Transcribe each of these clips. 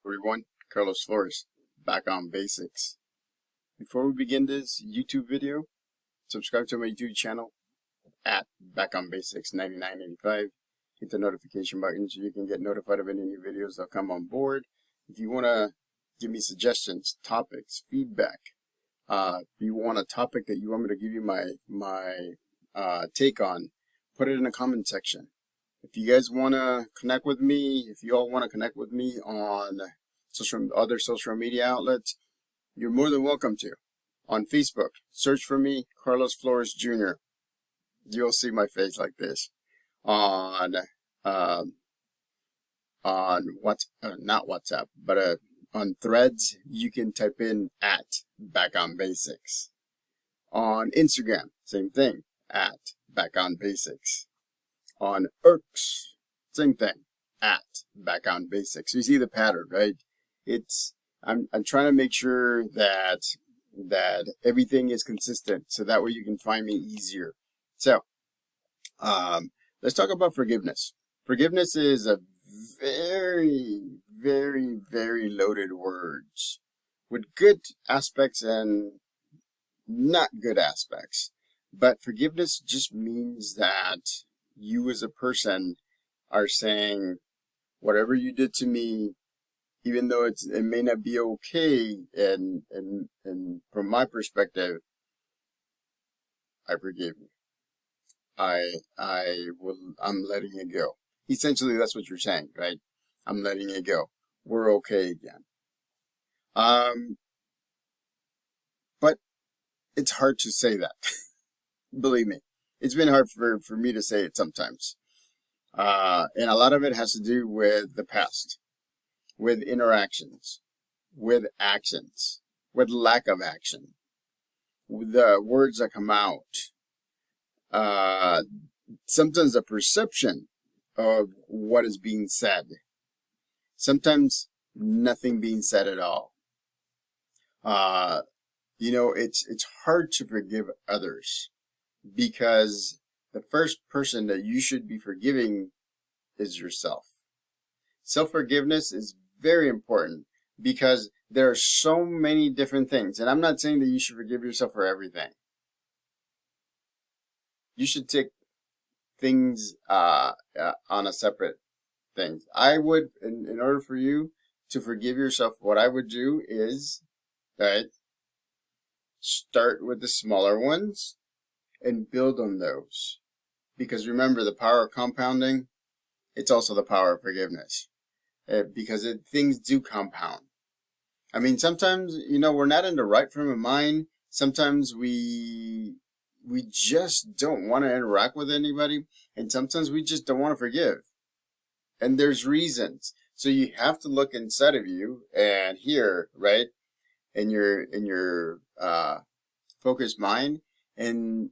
Everyone, Carlos Flores, back on basics. Before we begin this YouTube video, subscribe to my YouTube channel at Back on Basics 9985. Hit the notification button so you can get notified of any new videos that come on board. If you want to give me suggestions, topics, feedback, if you want a topic that you want me to give you my take on, put it in the comment section. If you guys want to connect with me, if you all want to connect with me on other social media outlets, you're more than welcome to. On Facebook, search for me, Carlos Flores Jr. You'll see my face like this. On not WhatsApp, but on Threads, you can type in at Back on Basics. On Instagram, same thing, at Back on Basics. On Irks, same thing, at Back on Basics. You see the pattern, right? I'm trying to make sure that everything is consistent, so that way you can find me easier. So, let's talk about forgiveness. Forgiveness is a very, very, very loaded words with good aspects and not good aspects. But forgiveness just means that you as a person are saying, whatever you did to me, even though it may not be okay, and from my perspective, I forgive you. I'm letting it go. Essentially, that's what you're saying, right? I'm letting it go. We're okay again. But it's hard to say that. Believe me, it's been hard for me to say it sometimes. And a lot of it has to do with the past, with interactions, with actions, with lack of action, with the words that come out. Sometimes a perception of what is being said. Sometimes nothing being said at all. It's hard to forgive others, because the first person that you should be forgiving is yourself. Self-forgiveness is very important, because there are so many different things. And I'm not saying that you should forgive yourself for everything. You should take things on a separate thing. I would, in order for you to forgive yourself, what I would do is, right, start with the smaller ones and build on those. Because remember, the power of compounding, it's also the power of forgiveness. Because things do compound. I mean, sometimes, we're not in the right frame of mind. Sometimes we just don't want to interact with anybody. And sometimes we just don't want to forgive. And there's reasons. So you have to look inside of you and here, right, in your focused mind, and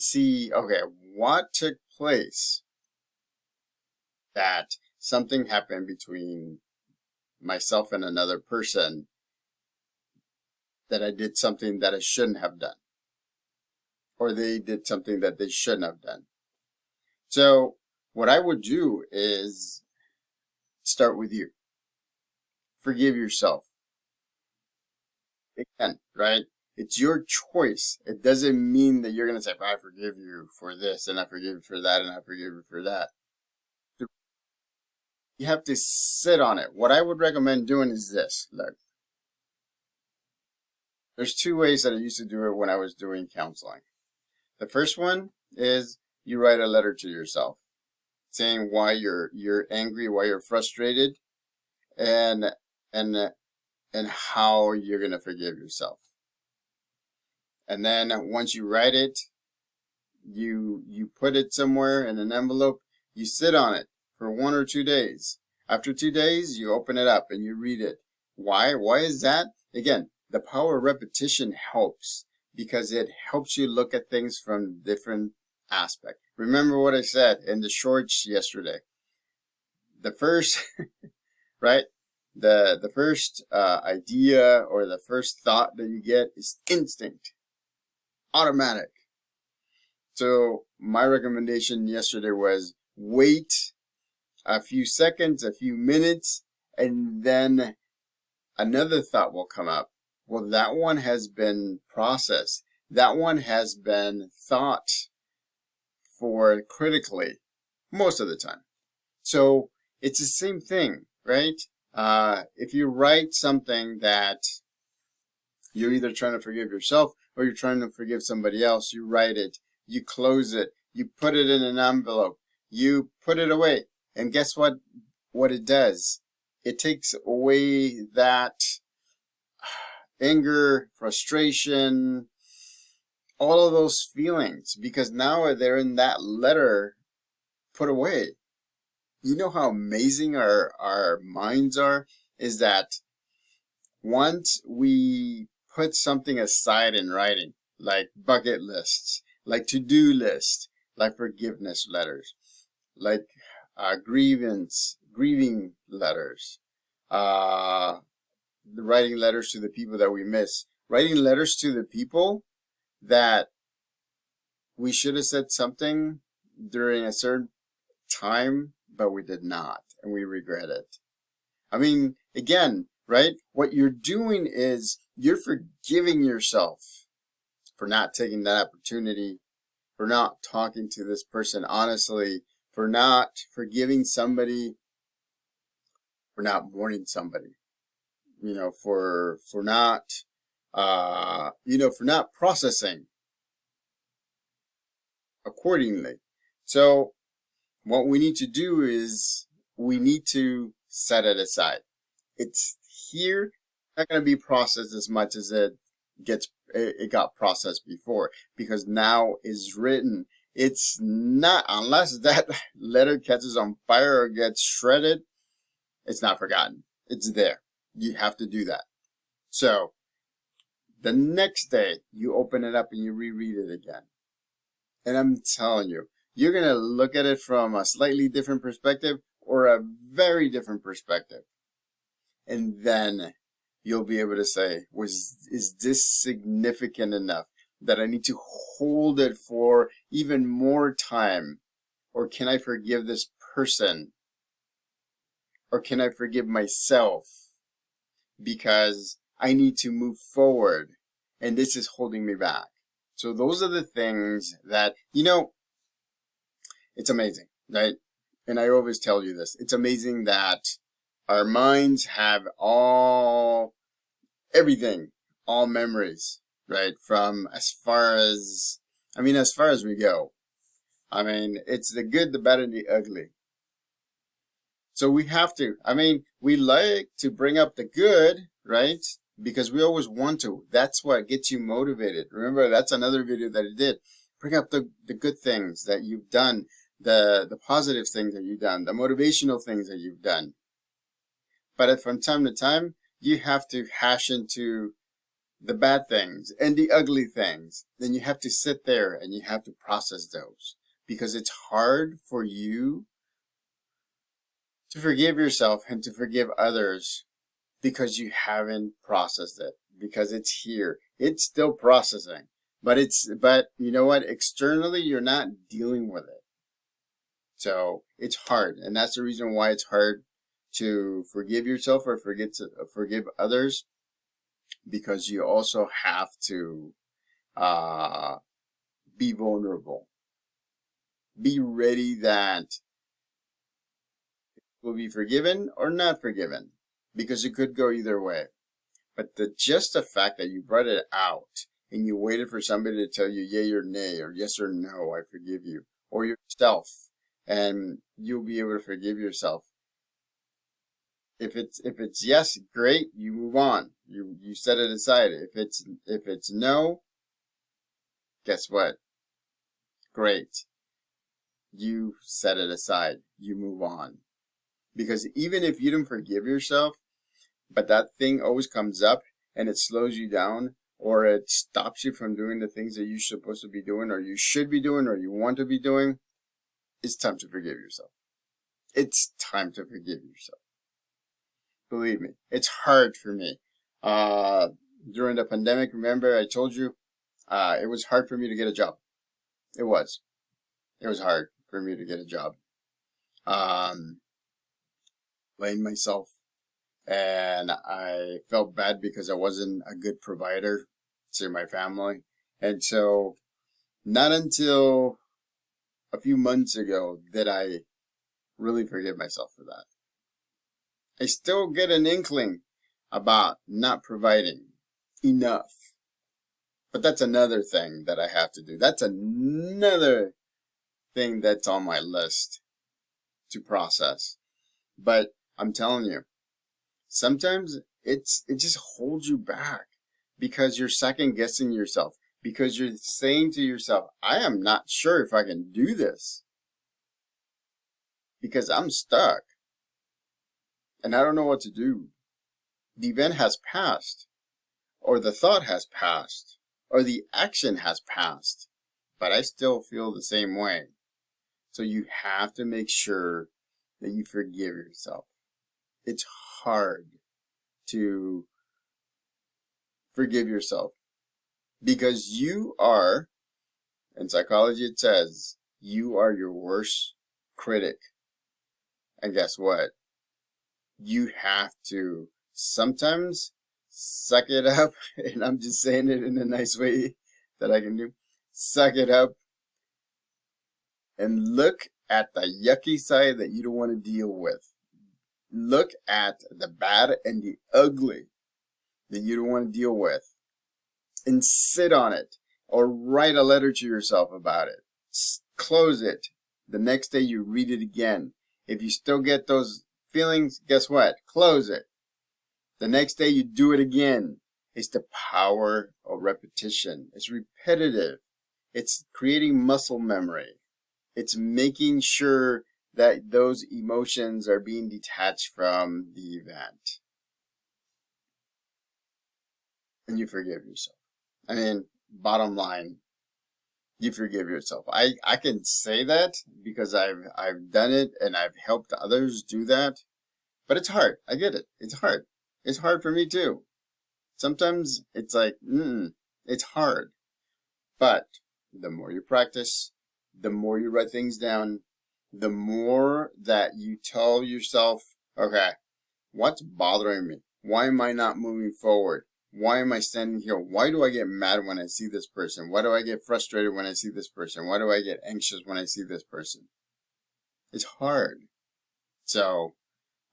see, okay, what took place that something happened between myself and another person, that I did something that I shouldn't have done, or they did something that they shouldn't have done. So what I would do is start with you. Forgive yourself. Again, right? It's your choice. It doesn't mean that you're going to say, I forgive you for this, and I forgive you for that, and I forgive you for that. You have to sit on it. What I would recommend doing is this. Look, there's two ways that I used to do it when I was doing counseling. The first one is you write a letter to yourself saying why you're angry, why you're frustrated, and how you're going to forgive yourself. And then once you write it, you put it somewhere in an envelope, you sit on it for 1 or 2 days. After 2 days, you open it up and you read it. Why? Why is that? Again, the power of repetition helps, because it helps you look at things from different aspects. Remember what I said in the shorts yesterday. The first, right? The first idea or the first thought that you get is instinct, automatic. So my recommendation yesterday was wait a few seconds, a few minutes, and then another thought will come up. Well, that one has been processed. That one has been thought for critically most of the time. So it's the same thing, right? If you write something that you're either trying to forgive yourself or you're trying to forgive somebody else, you write it, you close it, you put it in an envelope, you put it away. And guess what? What it does? It takes away that anger, frustration, all of those feelings, because now they're in that letter put away. You know how amazing our minds are? Is that once we put something aside in writing, like bucket lists, like to-do lists, like forgiveness letters, like grieving letters, writing letters to the people that we miss, writing letters to the people that we should have said something during a certain time, but we did not, and we regret it. I mean, again, right? What you're doing is you're forgiving yourself for not taking that opportunity, for not talking to this person honestly, for not forgiving somebody, for not mourning somebody, for not, for not processing accordingly. So what we need to do is we need to set it aside. It's here, not going to be processed as much as it got processed before, because now it's written. It's not, unless that letter catches on fire or gets shredded, it's not forgotten. It's there. You have to do that. So the next day you open it up and you reread it again. And I'm telling you, you're going to look at it from a slightly different perspective or a very different perspective. And then you'll be able to say, is this significant enough that I need to hold it for even more time? Or can I forgive this person? Or can I forgive myself? Because I need to move forward and this is holding me back. So those are the things that, it's amazing, right? And I always tell you this. It's amazing that our minds have everything, all memories, right? From as far as we go. I mean, it's the good, the bad, and the ugly. So we have to, we like to bring up the good, right? Because we always want to. That's what gets you motivated. Remember, that's another video that I did. Bring up the good things that you've done, the positive things that you've done, the motivational things that you've done. But from time to time, you have to hash into the bad things and the ugly things. Then you have to sit there and you have to process those. Because it's hard for you to forgive yourself and to forgive others because you haven't processed it. Because it's here. It's still processing. But you know what? Externally, you're not dealing with it. So it's hard. And that's the reason why it's hard to forgive yourself or forgive others, because you also have to be vulnerable. Be ready that will be forgiven or not forgiven, because it could go either way. But just the fact that you brought it out and you waited for somebody to tell you yay or nay or yes or no, I forgive you, or yourself, and you'll be able to forgive yourself. If it's yes, great, you move on. You set it aside. If it's no, guess what? Great. You set it aside. You move on. Because even if you don't forgive yourself, but that thing always comes up and it slows you down, or it stops you from doing the things that you're supposed to be doing, or you should be doing, or you want to be doing, it's time to forgive yourself. It's time to forgive yourself. Believe me, it's hard for me. During the pandemic, remember I told you, it was hard for me to get a job. It was hard for me to get a job. Blame myself. and I felt bad because I wasn't a good provider to my family. And so not until a few months ago did I really forgive myself for that. I still get an inkling about not providing enough. But that's another thing that I have to do. That's another thing that's on my list to process. But I'm telling you, sometimes it just holds you back because you're second guessing yourself, because you're saying to yourself, I am not sure if I can do this because I'm stuck and I don't know what to do. The event has passed, or the thought has passed, or the action has passed, but I still feel the same way. So you have to make sure that you forgive yourself. It's hard to forgive yourself because you are, in psychology it says, you are your worst critic. And guess what? You have to sometimes suck it up, and I'm just saying it in a nice way that I can do. Suck it up and look at the yucky side that you don't want to deal with. Look at the bad and the ugly that you don't want to deal with and sit on it, or write a letter to yourself about it. Close it. The next day you read it again. If you still get those feelings, guess what? Close it. The next day you do it again. It's the power of repetition. It's repetitive. It's creating muscle memory. It's making sure that those emotions are being detached from the event. And you forgive yourself. I mean, bottom line, you forgive yourself. I can say that because I've done it and I've helped others do that. But it's hard. I get it. It's hard. It's hard for me too. Sometimes it's like, it's hard. But the more you practice, the more you write things down, the more that you tell yourself, okay, what's bothering me? Why am I not moving forward? Why am I standing here? Why do I get mad when I see this person? Why do I get frustrated when I see this person? Why do I get anxious when I see this person? It's hard. So,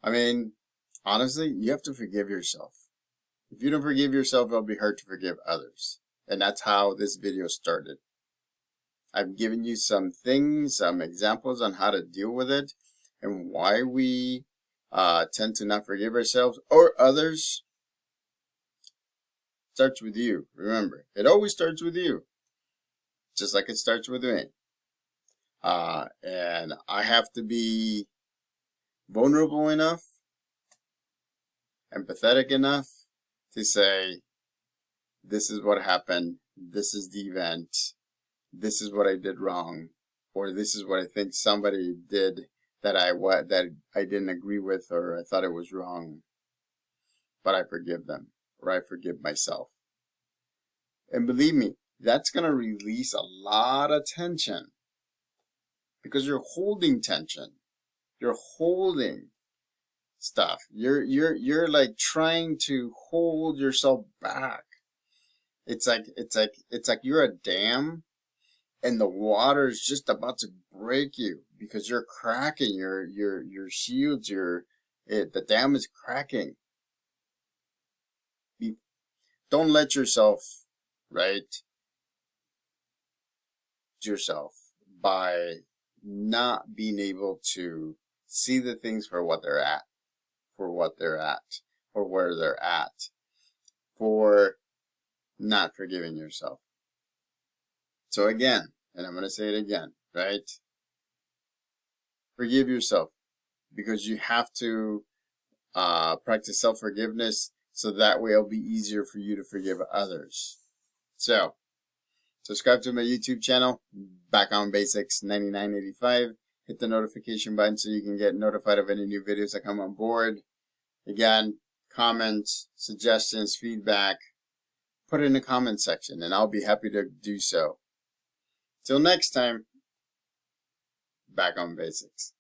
I mean, honestly, you have to forgive yourself. If you don't forgive yourself, it'll be hard to forgive others. And that's how this video started. I've given you some things, some examples on how to deal with it and why we tend to not forgive ourselves or others. It starts with you. Remember, it always starts with you, just like it starts with me. And I have to be vulnerable enough, empathetic enough to say, this is what happened, this is the event, this is what I did wrong, or this is what I think somebody did that I didn't agree with, or I thought it was wrong, but I forgive them, or I forgive myself. And believe me, that's going to release a lot of tension because you're holding tension. You're holding stuff. You're like trying to hold yourself back. It's like you're a dam and the water is just about to break you because you're cracking your shields. The dam is cracking. Don't let yourself yourself by not being able to see the things for what they're at, or where they're at, for not forgiving yourself. So again, and I'm going to say it again, right? Forgive yourself, because you have to practice self-forgiveness so that way it'll be easier for you to forgive others. So, subscribe to my YouTube channel, Back on Basics 9985. Hit the notification button so you can get notified of any new videos that come on board. Again, comments, suggestions, feedback, put it in the comment section and I'll be happy to do so. Till next time, Back on Basics.